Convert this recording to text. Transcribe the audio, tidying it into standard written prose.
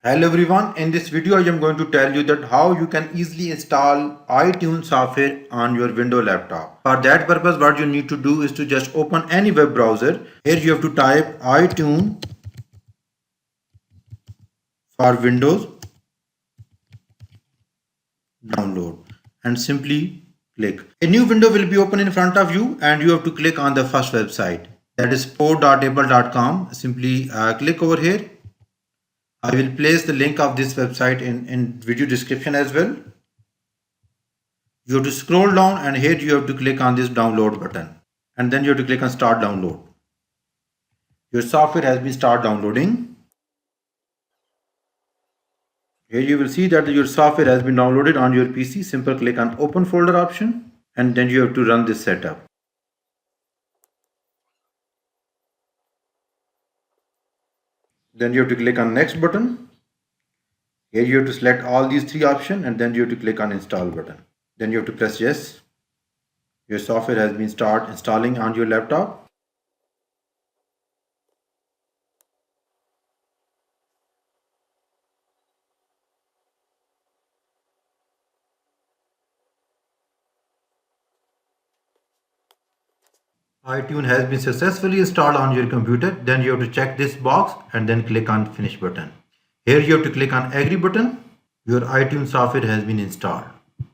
Hello everyone, in this video I am going to tell you that how you can easily install iTunes software on your Windows laptop. For that purpose what you need to do is to just open any web browser. Here you have to type iTunes for Windows download and simply click. A new window will be open in front of you and you have to click on the first website, that is port.apple.com. Simply click over here. I will place the link of this website in video description as well. You have to scroll down and here you have to click on this download button and then you have to click on start download. Your software has been start downloading. Here you will see that your software has been downloaded on your PC. Simple click on open folder option and then you have to run this setup. Then you have to click on next button. Here you have to select all these three options and then you have to click on install button. Then you have to press yes. Your software has been start installing on your laptop. iTunes has been successfully installed on your computer. Then you have to check this box and then click on finish button. Here you have to click on agree button. Your iTunes software has been installed.